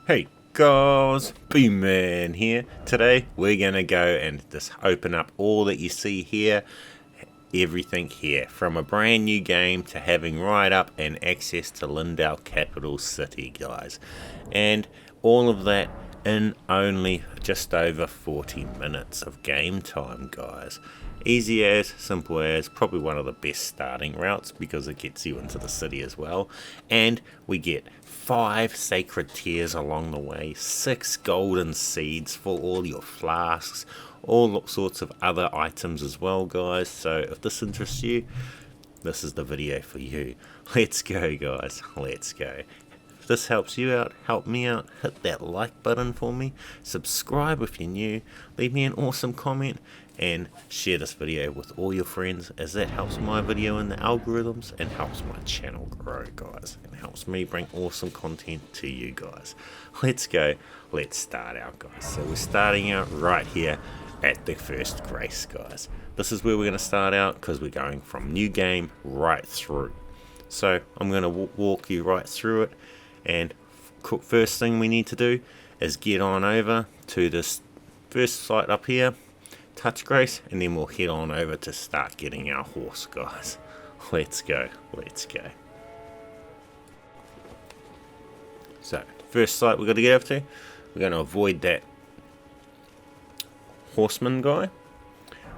Hey guys, B-Man here. Today we're gonna go and just open up all that you see here, everything here, from a brand new game to having right up and access to Leyndell capital city, guys, and all of that in only just over 40 minutes of game time, guys. Easy as, simple as, probably one of the best starting routes because it gets you into the city as well. And we get 5 sacred tears along the way, 6 golden seeds for all your flasks, all sorts of other items as well, guys. So if this interests you, this is the video for you. Let's go, guys, let's go. If this helps you out, help me out, hit that like button for me, subscribe if you're new, leave me an awesome comment, and share this video with all your friends, as that helps my video in the algorithms and helps my channel grow, guys, and helps me bring awesome content to you guys. Let's go, let's start out, guys. So we're starting out right here at the first grace, guys. This is where we're going to start out because we're going from new game right through. So I'm going to walk you right through it, and first thing we need to do is get on over to this first site up here, touch grace, and then we'll head on over to start getting our horse, guys. Let's go, let's go. So first site we're going to get over to, we're going to avoid that horseman guy,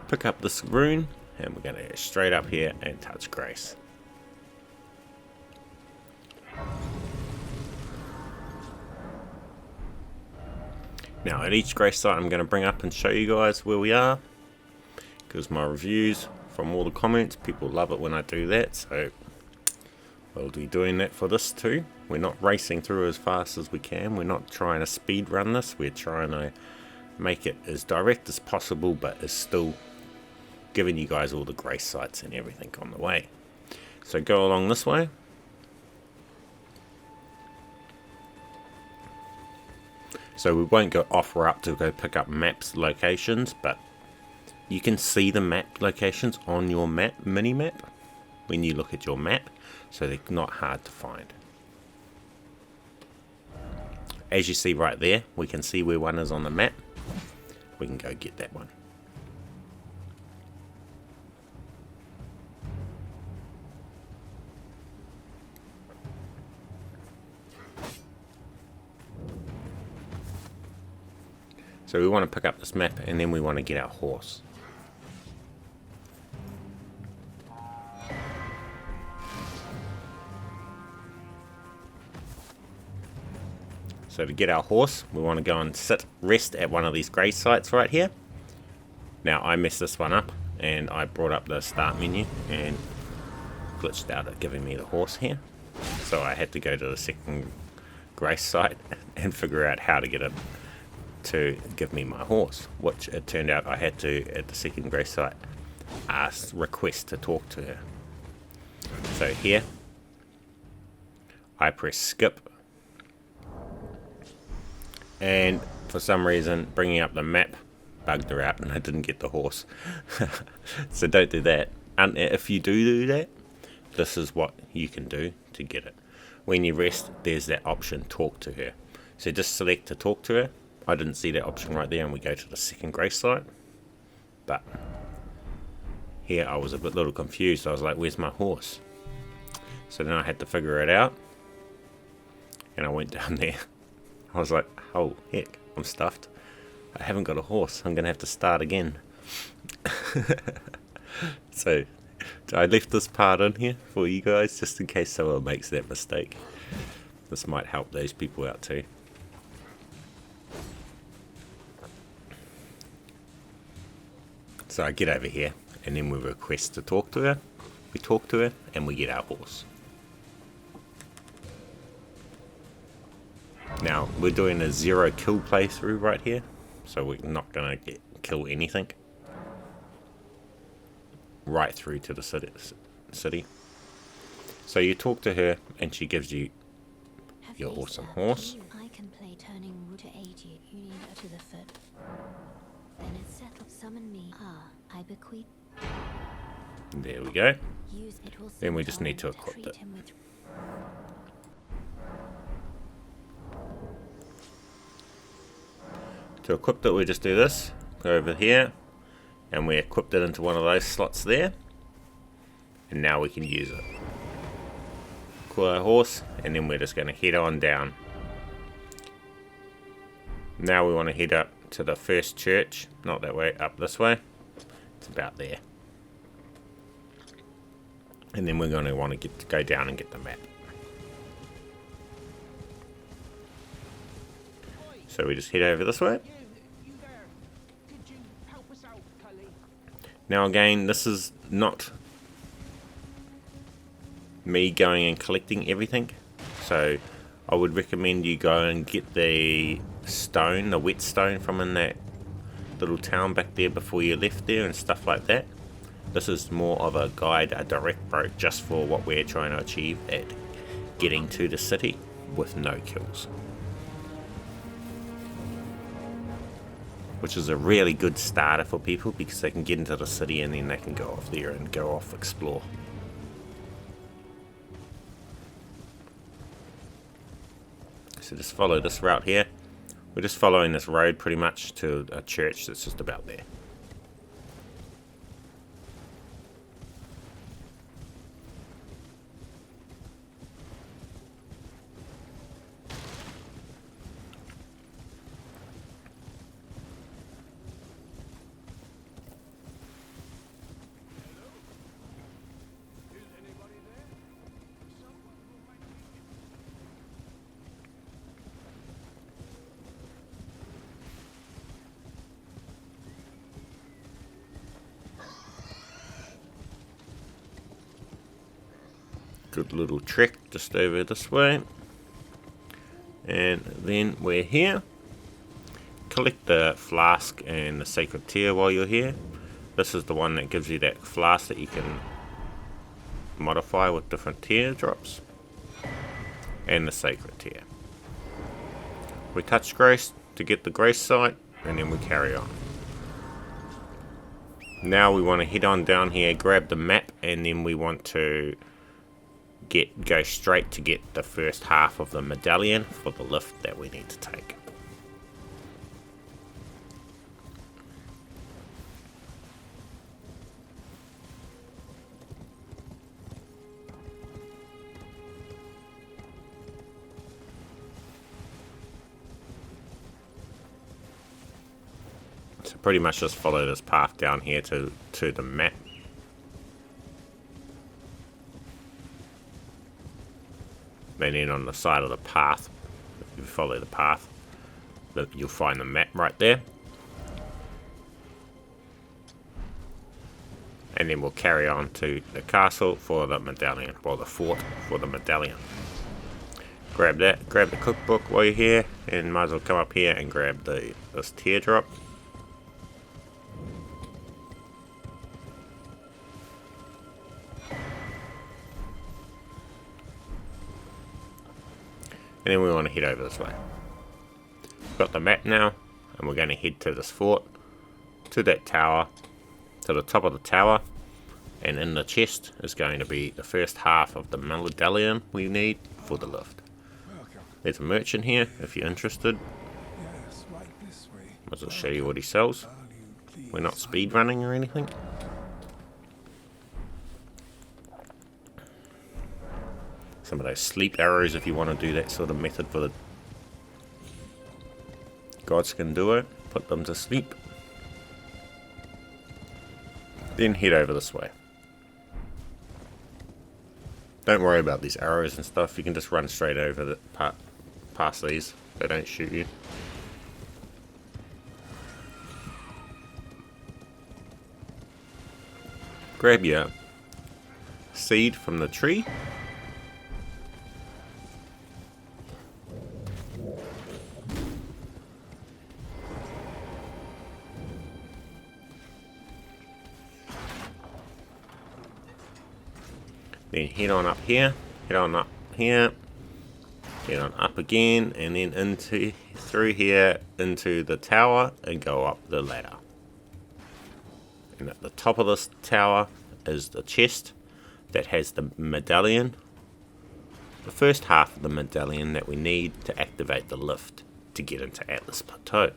pick up this rune, and we're going to go straight up here and touch grace. Now at each grace site I'm going to bring up and show you guys where we are, because my reviews from all the comments, people love it when I do that, so we'll be doing that for this too. We're not racing through as fast as we can, we're not trying to speed run this, we're trying to make it as direct as possible, but is still giving you guys all the grace sites and everything on the way. So go along this way. So we won't go off route to go pick up maps locations, but you can see the map locations on your mini map when you look at your map, so they're not hard to find. As you see right there, we can see where one is on the map. We can go get that one. So we want to pick up this map, and then we want to get our horse. So to get our horse, we want to go and rest at one of these grace sites right here. Now I messed this one up, and I brought up the start menu and glitched out at giving me the horse here. So I had to go to the second grace site and figure out how to get it to give me my horse, which it turned out I had to, at the second grace site, request to talk to her. So here I press skip, and for some reason bringing up the map bugged her out and I didn't get the horse. So don't do that. And if you do that, this is what you can do to get it. When you rest, there's that option, talk to her. So just select to talk to her. I didn't see that option right there, and we go to the second grace site. But here I was a little confused. I was like, where's my horse? So then I had to figure it out, and I went down there. I was like, oh heck, I'm stuffed. I haven't got a horse. I'm going to have to start again. So I left this part in here for you guys, just in case someone makes that mistake. This might help those people out too. So I get over here, and then we request to talk to her. We talk to her, and we get our horse. Now, we're doing a 0 kill playthrough right here, so we're not going to kill anything. Right through to the city. So you talk to her, and she gives you your awesome horse. I can play turning wood to aid you. You need her to the foot. Then it's settled. Summon me. I bequeath. There we go. Then we just need to equip it. To equip it, we just do this, go over here, and we equipped it into one of those slots there, and now we can use it. Call our horse, and then we're just going to head on down. Now we want to head up to the first church, not that way, up this way. It's about there. And then we're going to want to go down and get the map. So we just head over this way. Now again, this is not me going and collecting everything. So I would recommend you go and get the stone, the wet stone from in that little town back there before you left there and stuff like that. This is more of a guide, a direct route just for what we're trying to achieve at getting to the city with no kills. Which is a really good starter for people because they can get into the city and then they can go off there and go off explore. So just follow this route here. We're just following this road pretty much to a church that's just about there. Good little trek just over this way, and then we're here. Collect the flask and the sacred tear while you're here. This is the one that gives you that flask that you can modify with different tear drops, and the sacred tear. We touch grace to get the grace sight, and then we carry on. Now we want to head on down here, grab the map, and then we want to go straight to get the first half of the medallion for the lift that we need to take. So pretty much just follow this path down here to the map. And then on the side of the path, if you follow the path, you'll find the map right there. And then we'll carry on to the castle for the medallion, or the fort for the medallion. Grab that, grab the cookbook while you're here, and might as well come up here and grab this teardrop. And then we want to head over this way. We've got the map now, and we're going to head to this fort, to that tower, to the top of the tower, and in the chest is going to be the first half of the medallion we need for the lift. There's a merchant here, if you're interested. Might as well show you what he sells. We're not speed running or anything. Some of those sleep arrows if you want to do that sort of method for the gods can do it. Put them to sleep. Then head over this way. Don't worry about these arrows and stuff. You can just run straight over the past these. They don't shoot you. Grab your seed from the tree. Then head on up here, head on up here, head on up again, and then through here into the tower and go up the ladder. And at the top of this tower is the chest that has the medallion, the first half of the medallion that we need to activate the lift to get into Altus Plateau.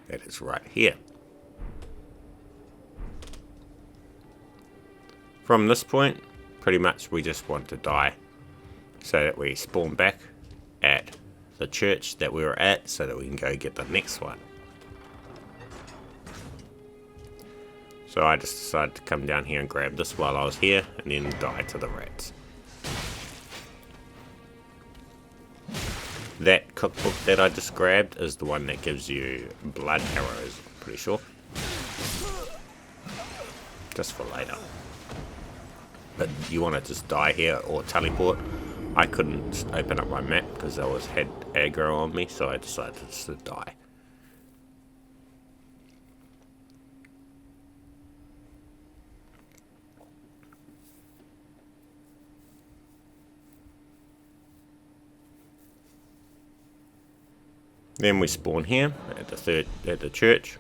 That is right here. From this point, pretty much we just want to die so that we spawn back at the church that we were at so that we can go get the next one. So I just decided to come down here and grab this while I was here and then die to the rats. That cookbook that I just grabbed is the one that gives you blood arrows, I'm pretty sure. Just for later. But you want to just die here or teleport. I couldn't open up my map because I had aggro on me, so I decided just to die. Then we spawn here at the church,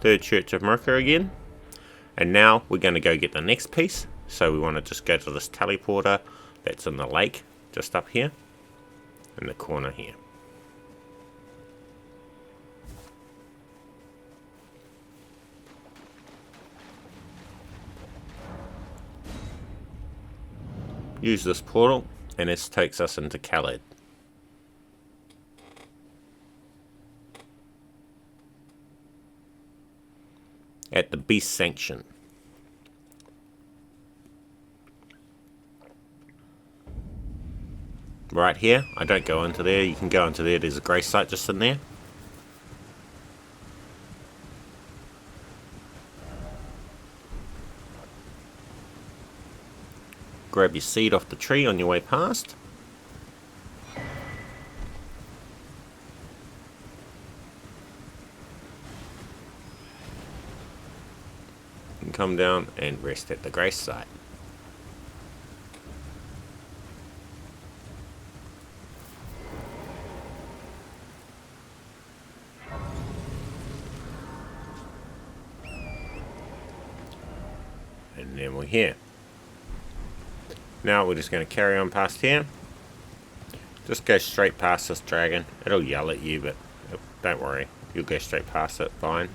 third church of Merca again, and now we're going to go get the next piece. So we want to just go to this teleporter that's in the lake, just up here, in the corner here. Use this portal, and this takes us into CAELID. At the Beast Sanction. Right here, I don't go into there, you can go into there, there's a grace site just in there. Grab your seed off the tree on your way past. And come down and rest at the grace site. And then we're here. Now we're just going to carry on past here. Just go straight past this dragon. It'll yell at you, but don't worry. You'll go straight past it, fine.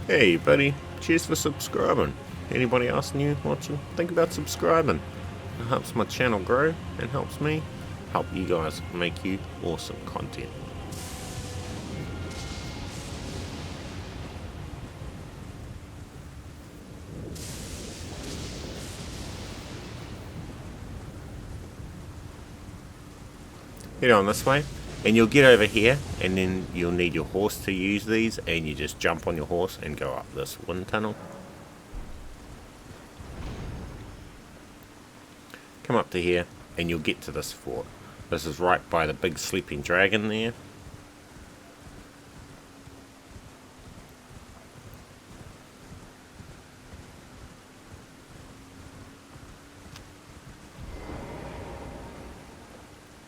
Hey buddy, cheers for subscribing. Anybody else new watching? Think about subscribing. It helps my channel grow and helps me help you guys make you awesome content. Head on this way. And you'll get over here, and then you'll need your horse to use these, and you just jump on your horse and go up this wind tunnel. Come up to here, and you'll get to this fort. This is right by the big sleeping dragon there.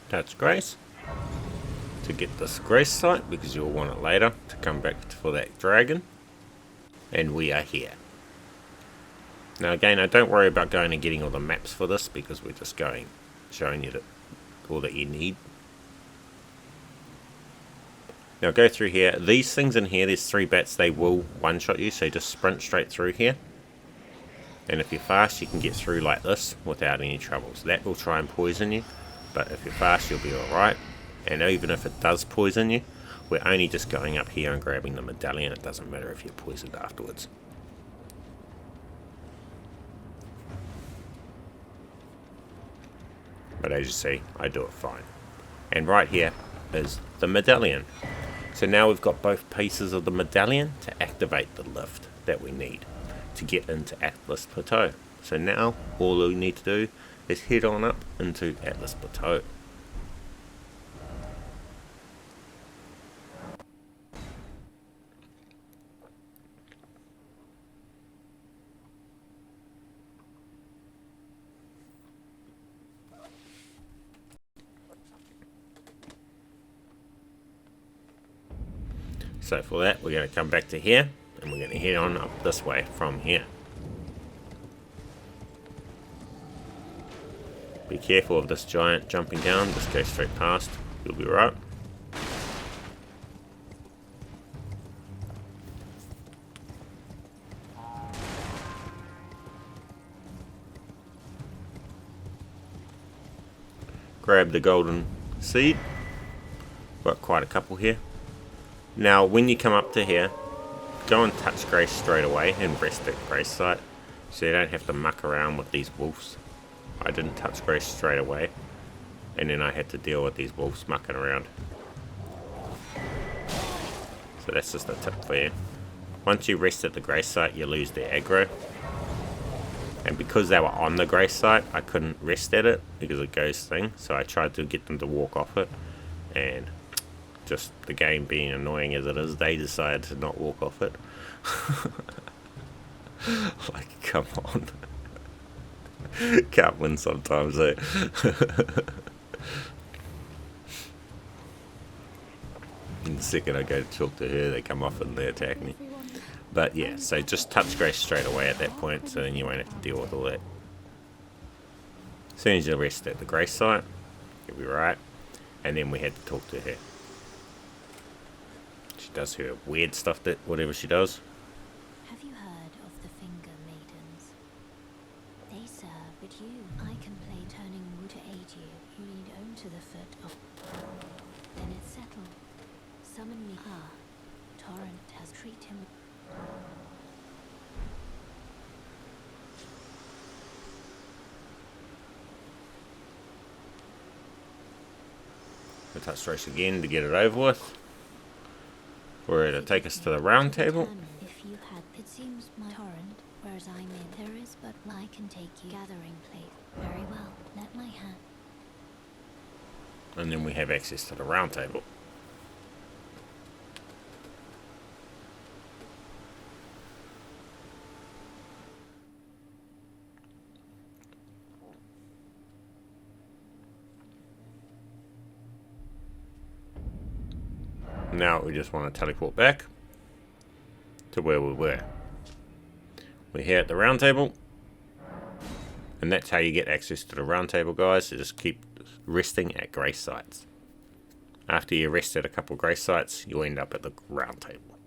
Touch Grace. To get this grace site, because you'll want it later to come back for that dragon. And we are here. Now again, don't worry about going and getting all the maps for this, because we're just showing you all that you need. Now go through here. These things in here, there's 3 bats, they will one-shot you, so just sprint straight through here. And if you're fast, you can get through like this without any troubles. That will try and poison you, but if you're fast, you'll be alright. And even if it does poison you, we're only just going up here and grabbing the medallion. It doesn't matter if you're poisoned afterwards. But as you see, I do it fine. And right here is the medallion. So now we've got both pieces of the medallion to activate the lift that we need to get into Atlas Plateau. So now all we need to do is head on up into Atlas Plateau. So for that, we're going to come back to here, and we're going to head on up this way from here. Be careful of this giant jumping down, just go straight past, you'll be right. Grab the golden seed, got quite a couple here. Now when you come up to here, go and touch Grace straight away and rest at Grace site, so you don't have to muck around with these wolves. I didn't touch Grace straight away, and then I had to deal with these wolves mucking around. So that's just a tip for you. Once you rest at the Grace site, you lose their aggro. And because they were on the Grace site, I couldn't rest at it because of Ghost thing, so I tried to get them to walk off it, and just the game being annoying as it is, they decided to not walk off it. Like, come on. Can't win sometimes, eh? In the second I go to talk to her, they come off and they attack me. But yeah, so just touch Grace straight away at that point, so then you won't have to deal with all that. As soon as you rest at the Grace site, you'll be right. And then we had to talk to her. She does her weird stuff, that whatever she does. Have you heard of the Finger Maidens? They serve, but I can play turning wood to aid you. You need own to the foot of. Then it's settled. Summon me. Ah, Torrent has treated him. We'll touch race again to get it over with. We're to take us to the Roundtable. If you had, it seems my Torrent, whereas I'm in, there is but I can take you. Gathering place. Very well. Let my hand. And then we have access to the Roundtable. Now we just want to teleport back to where we were. We're here at the Roundtable, and that's how you get access to the Roundtable, guys. So just keep resting at Grace sites. After you rest at a couple of Grace sites, you'll end up at the Roundtable.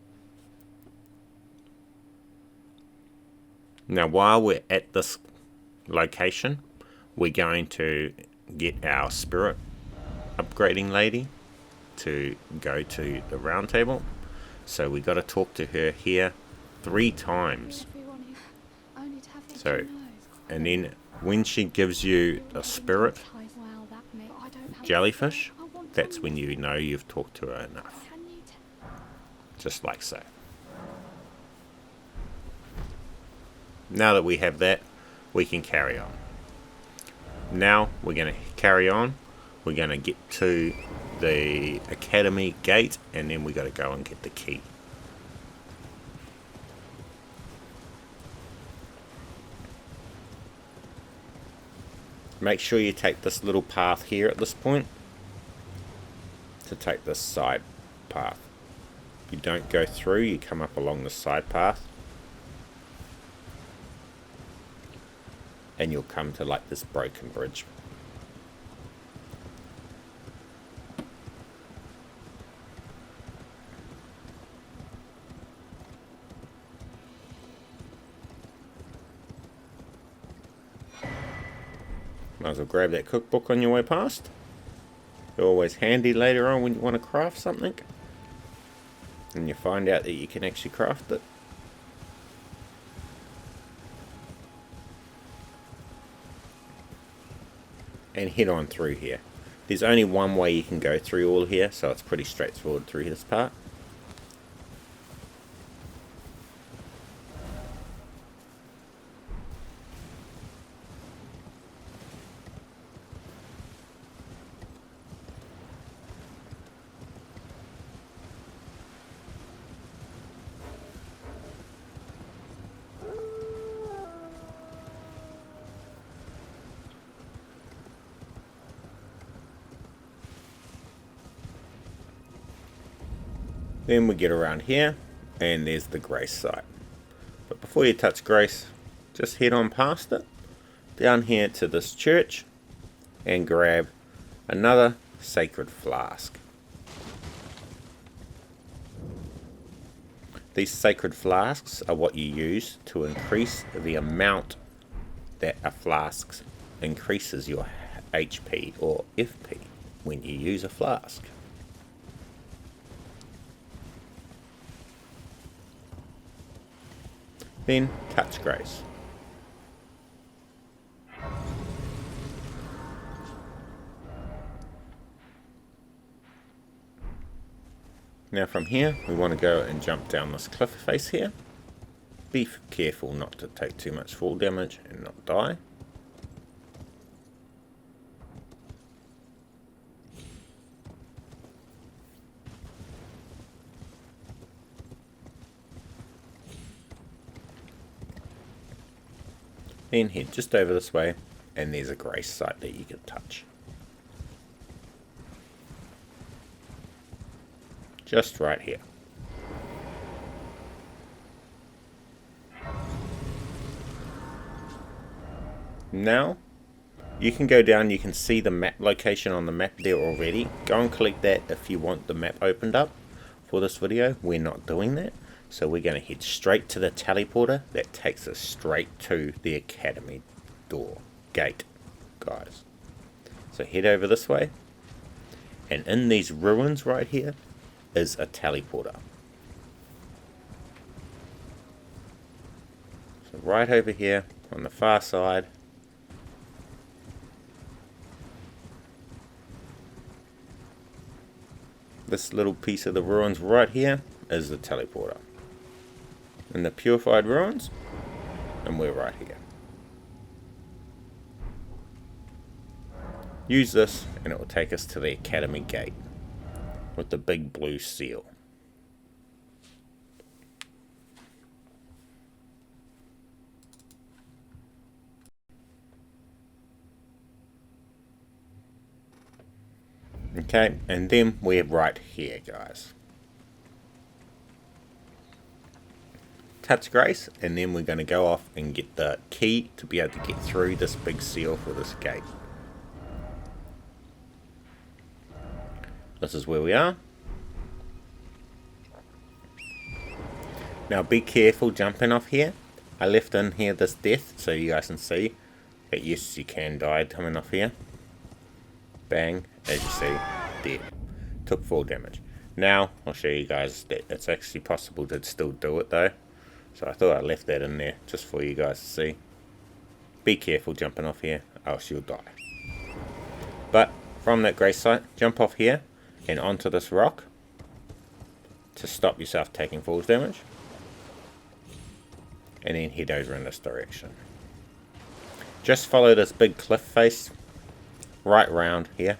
Now while we're at this location, we're going to get our spirit upgrading lady to go to the Roundtable. So we got to talk to her here 3 times. So, and then when she gives you a spirit jellyfish, that's when you know you've talked to her enough. Just like so. Now that we have that, we can carry on. Now we're going to carry on. We're going to get to the academy gate, and then we got to go and get the key. Make sure you take this little path here at this point to take this side path. You don't go through, you come up along the side path, and you'll come to like this broken bridge. Might as well grab that cookbook on your way past. They're always handy later on when you want to craft something. And you find out that you can actually craft it. And head on through here. There's only one way you can go through all here, so it's pretty straightforward through this part. Then we get around here, and there's the Grace site. But before you touch Grace, just head on past it, down here to this church, and grab another sacred flask. These sacred flasks are what you use to increase the amount that a flask increases your HP or FP when you use a flask. Then touch Grace. Now from here we want to go and jump down this cliff face here. Be careful not to take too much fall damage and not die. Then head just over this way and there's a Grace site that you can touch. Just right here. Now you can go down, you can see the map location on the map there already. Go and collect that if you want the map opened up. For this video we're not doing that, so we're going to head straight to the teleporter that takes us straight to the academy gate, guys. So head over this way, and in these ruins right here is a teleporter. So right over here on the far side, this little piece of the ruins right here is the teleporter. In the purified ruins, and we're right here. Use this and it will take us to the academy gate with the big blue seal. Okay, and then we're right here, guys. Touch Grace, and then we're going to go off and get the key to be able to get through this big seal for this gate. This is where we are. Now be careful jumping off here. I left in here this death so you guys can see that yes, you can die coming off here. Bang, as you see, dead. Took 4 damage. Now I'll show you guys that it's actually possible to still do it though. So I thought I left that in there just for you guys to see. Be careful jumping off here, else you'll die. But from that Grace site, jump off here and onto this rock to stop yourself taking falls damage. And then head over in this direction. Just follow this big cliff face right round here.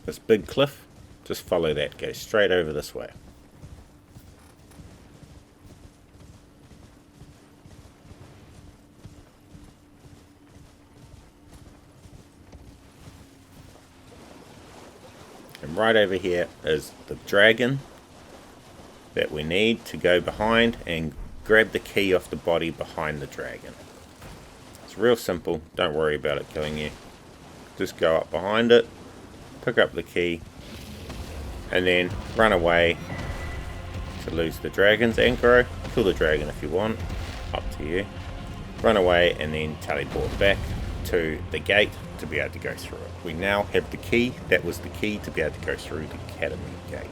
This big cliff, just follow that, go straight over this way. And right over here is the dragon that we need to go behind and grab the key off the body behind the dragon. It's real simple, don't worry about it killing you. Just go up behind it, pick up the key, and then run away to lose the dragon's aggro. Kill the dragon if you want, up to you. Run away and then teleport back to the gate to be able to go through it. We now have the key. That was the key to be able to go through the academy gate.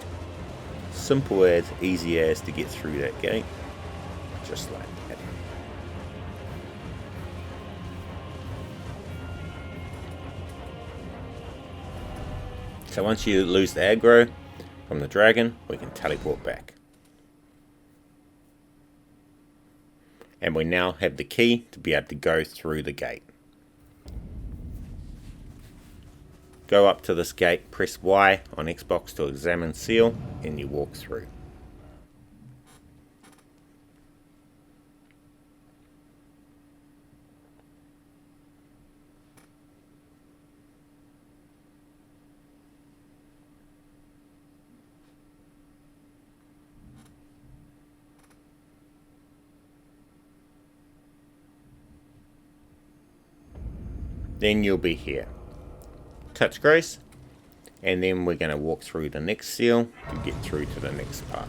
Simple as, easy as to get through that gate, just like that. So once you lose the aggro from the dragon, we can teleport back. And we now have the key to be able to go through the gate. Go up to this gate, press Y on Xbox to examine seal, and you walk through. then you'll be here. Touch grace, and then we're going to walk through the next seal to get through to the next part.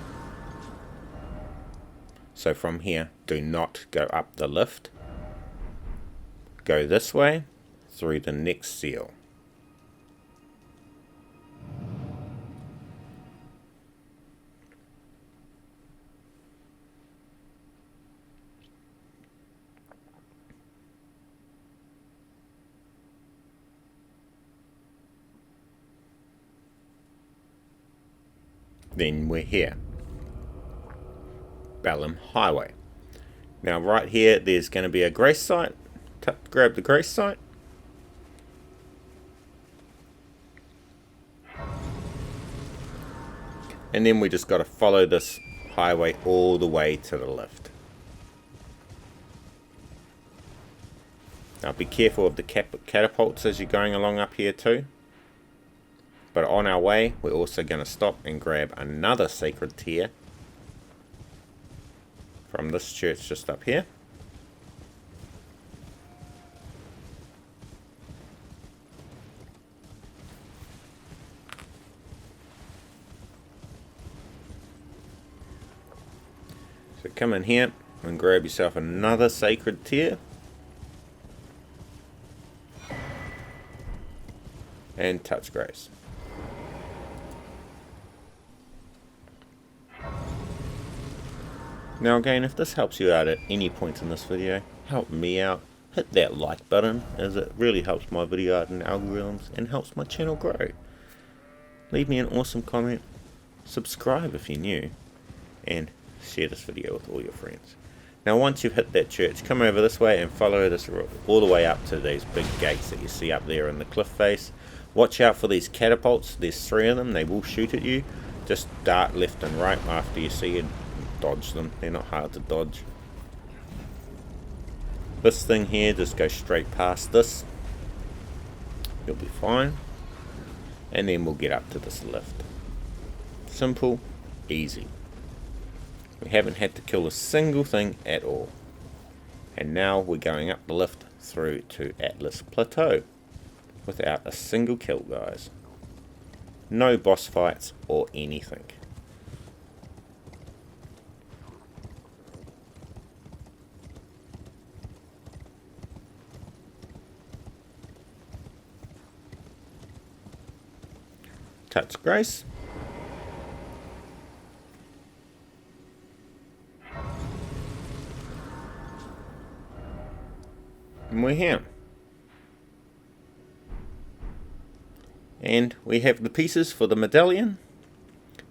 So from here, do not go up the lift. Go this way through the next seal. Then we're here. Bellum Highway. Now right here there's going to be a grace site. Grab the grace site. And then we just got to follow this highway all the way to the lift. Now be careful of the catapults as you're going along up here too. But on our way, we're also going to stop and grab another sacred tear from this church just up here. So come in here and grab yourself another sacred tear. And touch grace. Now again, if this helps you out at any point in this video, help me out. Hit that like button, as it really helps my video out in algorithms and helps my channel grow. Leave me an awesome comment, subscribe if you're new, and share this video with all your friends. Now once you've hit that church, come over this way and follow this all the way up to these big gates that you see up there in the cliff face. Watch out for these catapults, there's 3 of them, they will shoot at you. Just dart left and right after you see it. Dodge them, they're not hard to dodge. This thing here, just go straight past this, you'll be fine, and then we'll get up to this lift. Simple, easy. We haven't had to kill a single thing at all, and now we're going up the lift through to Atlas Plateau without a single kill, guys. No boss fights or anything. Touch grace. And we're here. And we have the pieces for the medallion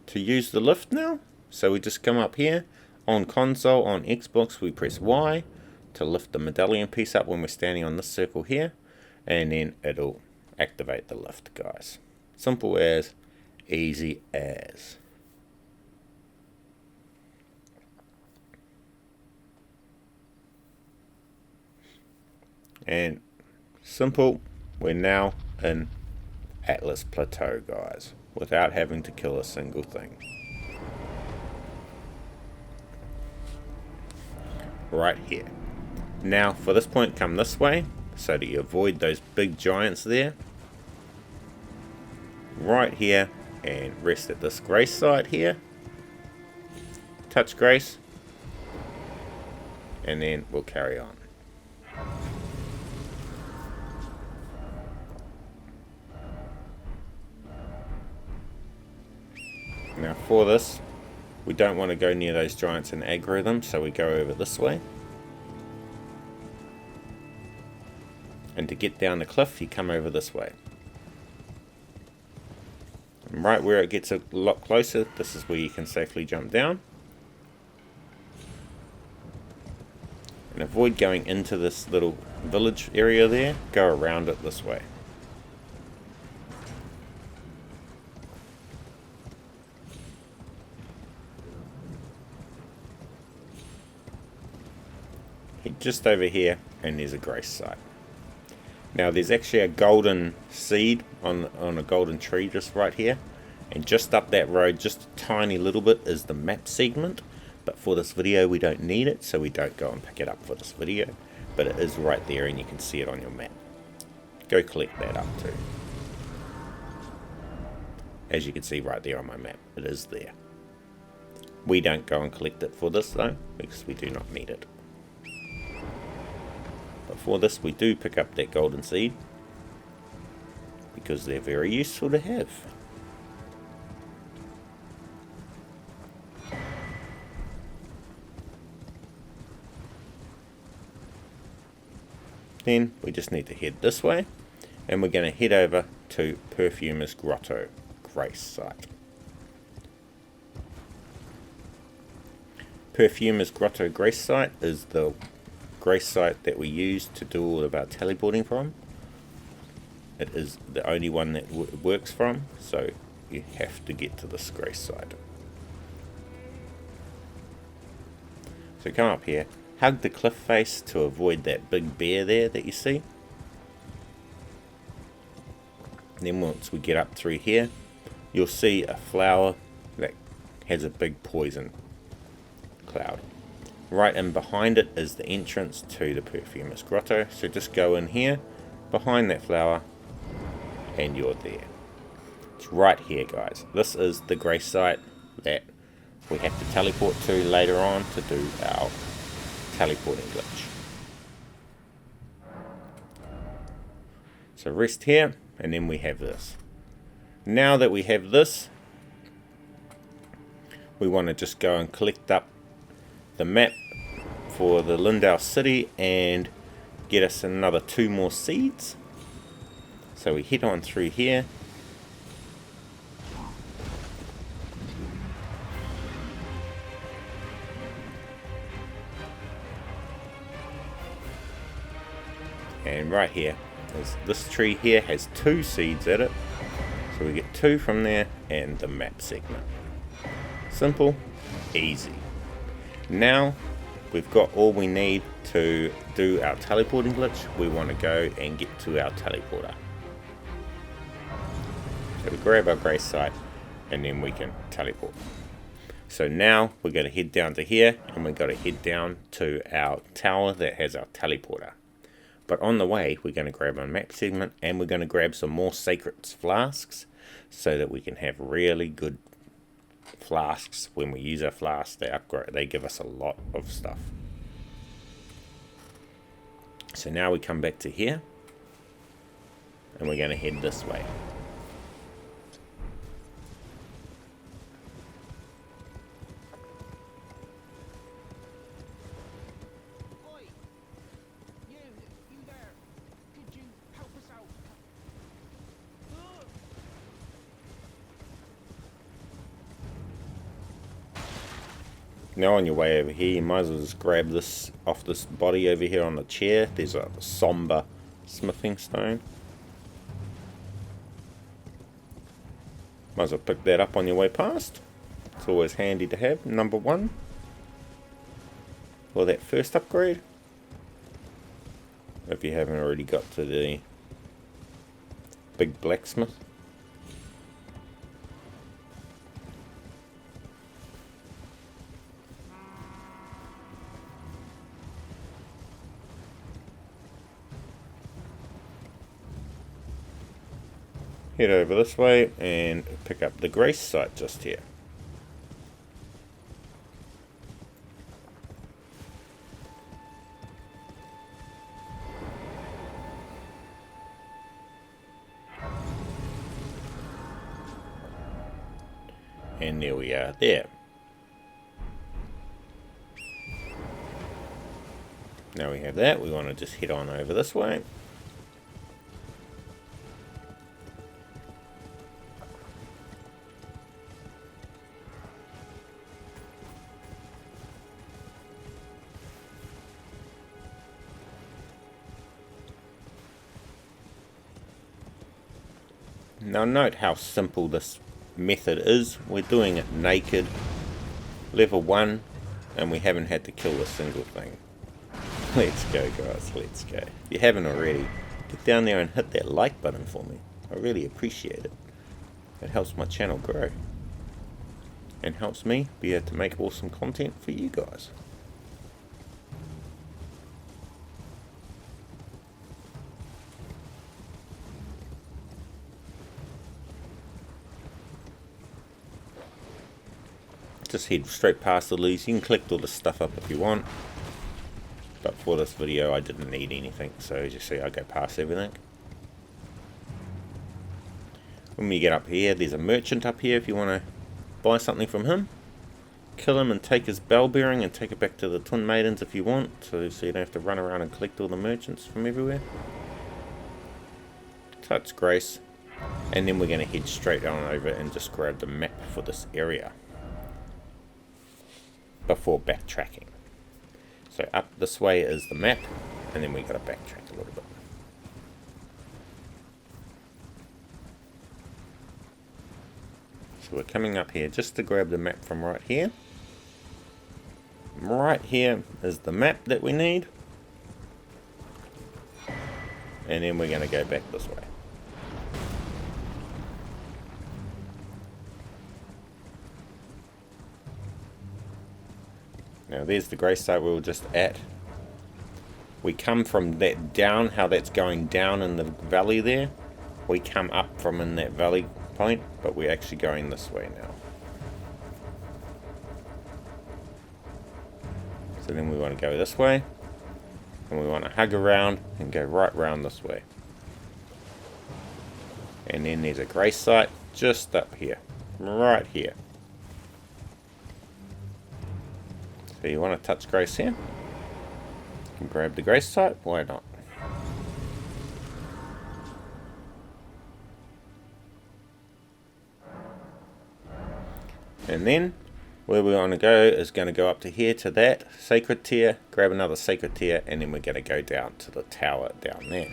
to use the lift now. So we just come up here on console, on Xbox, we press Y to lift the medallion piece up when we're standing on this circle here, and then it'll activate the lift, guys. Simple as, easy as. And simple, we're now in Atlas Plateau, guys, without having to kill a single thing. Right here. Now for this point, come this way so that you avoid those big giants there. Right here, and rest at this grace site here. Touch grace, and then we'll carry on. Now for this, we don't want to go near those giants and aggro them, so we go over this way. And to get down the cliff, you come over this way. And right where it gets a lot closer, this is where you can safely jump down. And avoid going into this little village area there, go around it this way. Just over here, and there's a grace site. Now there's actually a golden seed on a golden tree just right here, and just up that road, just a tiny little bit, is the map segment. But for this video we don't need it, so we don't go and pick it up for this video, but it is right there and you can see it on your map. go collect that up too. As you can see right there on my map, it is there. We don't go and collect it for this though, because we do not need it. But for this we do pick up that golden seed, because they're very useful to have. Then we just need to head this way, and we're going to head over to Perfumers Grotto Grace site. Perfumers Grotto Grace site is the grace site that we use to do all of our teleporting from. It is the only one that works from, so you have to get to this grace site. So come up here, hug the cliff face to avoid that big bear there that you see. And then once we get up through here, you'll see a flower that has a big poison cloud. Right in behind it is the entrance to the Perfumers Grotto, so just go in here, behind that flower, and you're there. It's right here, guys. This is the grace site that we have to teleport to later on to do our teleporting glitch. So rest here, and then we have this. Now that we have this, we want to just go and collect up the map for the Leindell city and get us another 2 more seeds. So we head on through here. And right here, this tree here has 2 seeds at it. So we get 2 from there and the map segment. Simple, easy. Now we've got all we need to do our teleporting glitch. We want to go and get to our teleporter. So we grab our grace site and then we can teleport. So now we're going to head down to here, and we've got to head down to our tower that has our teleporter. But on the way we're going to grab our map segment, and we're going to grab some more sacred flasks so that we can have really good flasks. When we use our flasks, they give us a lot of stuff. So now we come back to here, and we're going to head this way. Now on your way over here, you might as well just grab this off this body over here on the chair. There's a somber smithing stone. Might as well pick that up on your way past. It's always handy to have, number 1. For that first upgrade. If you haven't already got to the big blacksmith. Head over this way and pick up the grace site just here. And there we are there. Now we have that, we want to just head on over this way. Now note how simple this method is. We're doing it naked, level 1, and we haven't had to kill a single thing. Let's go, guys, let's go. If you haven't already, get down there and hit that like button for me. I really appreciate it. It helps my channel grow. And helps me be able to make awesome content for you guys. just head straight past the leaves. You can collect all this stuff up if you want, but for this video I didn't need anything, so as you see I go past everything. When we get up here, there's a merchant up here if you want to buy something from him. Kill him and take his bell bearing and take it back to the Twin Maidens if you want, so you don't have to run around and collect all the merchants from everywhere. Touch Grace, and then we're going to head straight on over and just grab the map for this area before backtracking. So up this way is the map, and then we got to backtrack a little bit. So we're coming up here just to grab the map from right here. Right here is the map that we need, and then we're going to go back this way. Now there's the grey site we were just at. We come from that down, how that's going down in the valley there. We come up from in that valley point, but we're actually going this way now. So then we want to go this way, and we want to hug around and go right round this way. And then there's a grey site just up here, right here. So you want to touch Grace here. You can grab the Grace site, why not? And then where we want to go is going to go up to here to that sacred tier, grab another sacred tier, and then we're going to go down to the tower down there.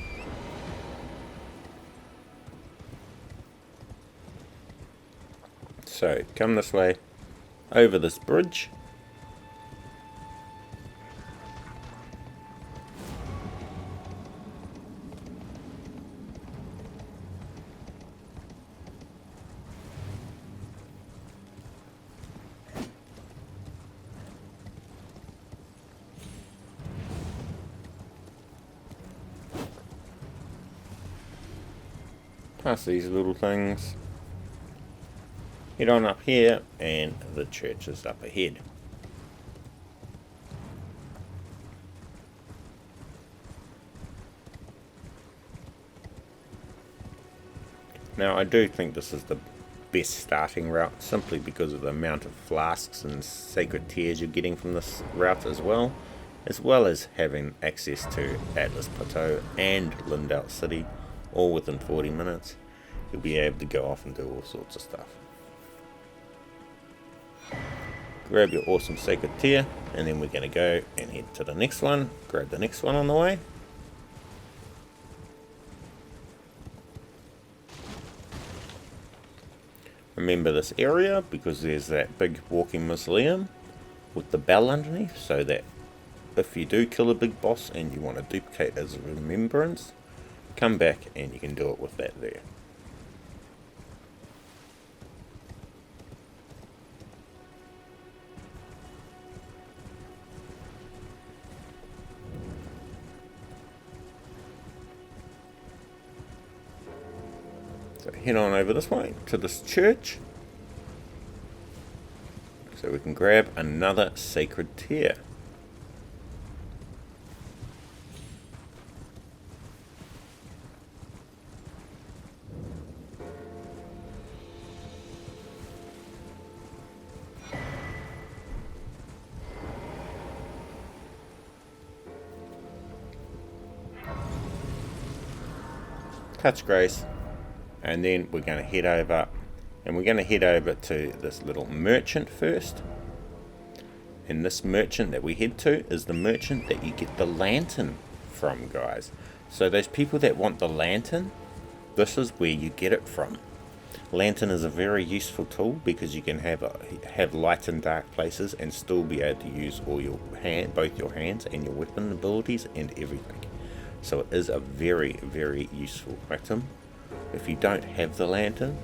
So come this way, over this bridge. Past these little things, head on up here, and the church is up ahead. Now I do think this is the best starting route, simply because of the amount of flasks and sacred tears you're getting from this route as well as having access to Atlas Plateau and Leyndell City, all within 40 minutes. You'll be able to go off and do all sorts of stuff. Grab your awesome sacred tier, and then we're going to go and head to the next one. Grab the next one on the way. Remember this area because there's that big walking mausoleum with the bell underneath, so that if you do kill a big boss and you want to duplicate as a remembrance, come back and you can do it with that there. So head on over this way to this church, so we can grab another sacred tear. Touch Grace, and then we're going to head over, and we're going to head over to this little merchant first. And this merchant that we head to is the merchant that you get the lantern from, guys. So those people that want the lantern, this is where you get it from. Lantern is a very useful tool because you can have light and dark places and still be able to use all your both your hands and your weapon abilities and everything. So it is a very, very useful item. If you don't have the lantern,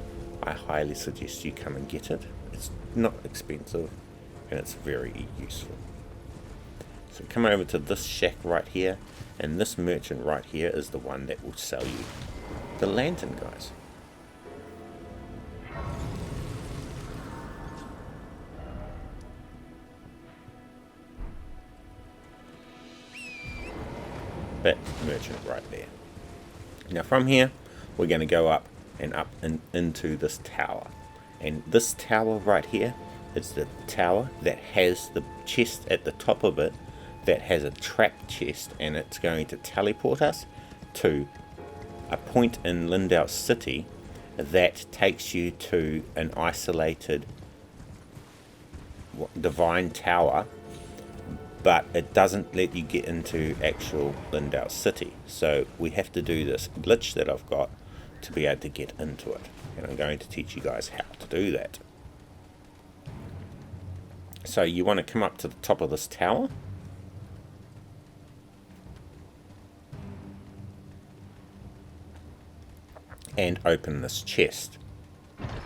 I highly suggest you come and get it. It's not expensive and it's very useful. So come over to this shack right here, and this merchant right here is the one that will sell you the lantern, guys. that merchant right there. Now from here, we're going to go up and into this tower. And this tower right here is the tower that has the chest at the top of it that has a trap chest, and it's going to teleport us to a point in Leyndell city that takes you to an isolated divine tower, but it doesn't let you get into actual Leyndell city. So we have to do this glitch that I've got to be able to get into it, and I'm going to teach you guys how to do that. So you want to come up to the top of this tower, and open this chest.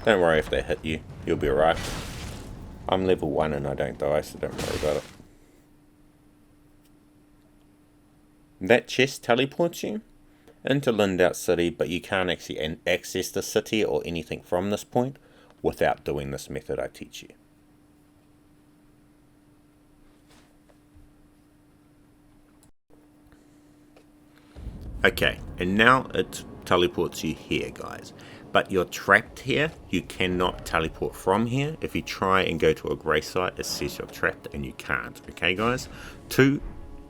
Don't worry if they hit you, you'll be alright. I'm level 1 and I don't die, so don't worry about it. That chest teleports you into Leyndell city, but you can't actually access the city or anything from this point without doing this method I teach you. Okay, and now it teleports you here, guys. But you're trapped here. You cannot teleport from here. If you try and go to a grey site, it says you're trapped and you can't. Okay, guys? To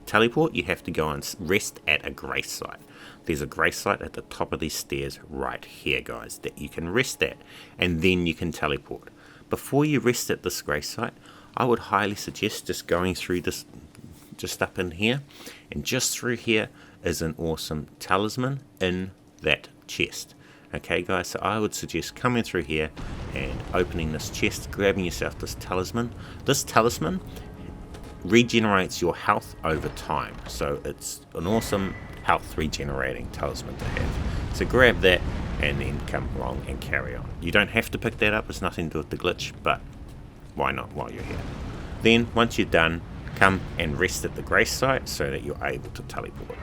teleport, you have to go and rest at a grey site. There's a grey site at the top of these stairs right here, guys, that you can rest at, and then you can teleport. Before you rest at this grey site, I would highly suggest just going through this, just up in here, and just through here is an awesome talisman in that chest. Okay, guys, so I would suggest coming through here and opening this chest, grabbing yourself this talisman. This talisman regenerates your health over time, so it's an awesome health regenerating talisman to have. So grab that and then come along and carry on. You don't have to pick that up, it's nothing to do with the glitch, but why not while you're here? Then once you're done, come and rest at the grace site so that you're able to teleport.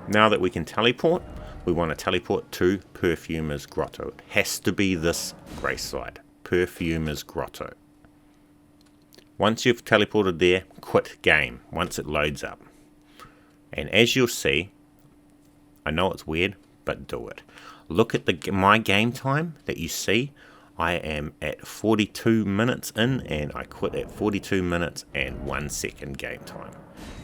Now that we can teleport, we want to teleport to Perfumer's Grotto. It has to be this grace site, Perfumer's Grotto. Once you've teleported there, quit game once it loads up. And as you'll see, I know it's weird, but do it. Look at my game time that you see. I am at 42 minutes in, and I quit at 42 minutes and 1 second game time,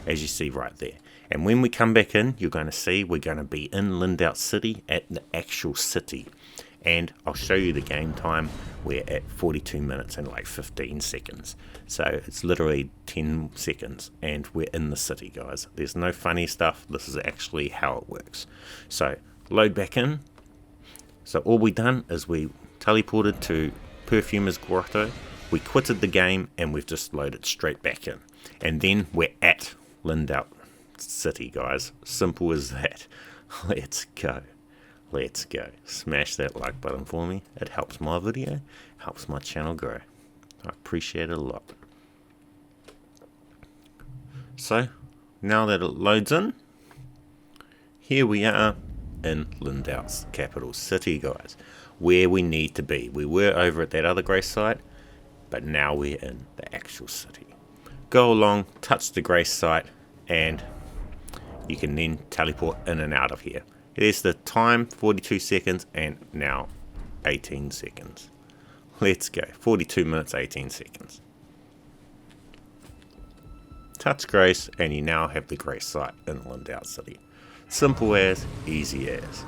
as you see right there. And when we come back in, you're going to see we're going to be in Leyndell City at the actual city. And I'll show you the game time. We're at 42 minutes and like 15 seconds. So it's literally 10 seconds and we're in the city, guys. There's no funny stuff. This is actually how it works. So load back in. So all we done is we teleported to Perfumer's Grotto. We quitted the game and we've just loaded straight back in. And then we're at Leyndell City, guys. Simple as that. Let's go. Let's go. Smash that like button for me. It helps my video, helps my channel grow. I appreciate it a lot. So, now that it loads in, here we are in Leyndell's capital city, guys. Where we need to be. We were over at that other grey site, but now we're in the actual city. Go along, touch the grey site, and you can then teleport in and out of here. There's the time, 42 seconds, and now 18 seconds. Let's go. 42 minutes, 18 seconds. Touch grace, and you now have the grace site in Leyndell City. Simple as, easy as.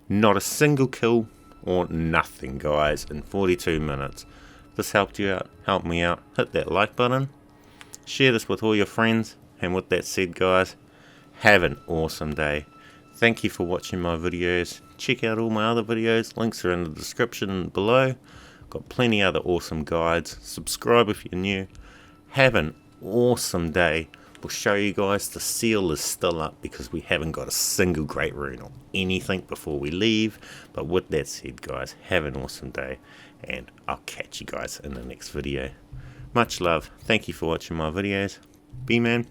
Not a single kill or nothing, guys, in 42 minutes. If this helped you out, help me out, hit that like button. Share this with all your friends. And with that said, guys, have an awesome day. Thank you for watching my videos. Check out all my other videos. Links are in the description below. Got plenty other awesome guides. Subscribe if you're new. Have an awesome day. We'll show you guys the seal is still up because we haven't got a single great rune or anything before we leave. But with that said, guys, have an awesome day. And I'll catch you guys in the next video. Much love. Thank you for watching my videos. B-Man.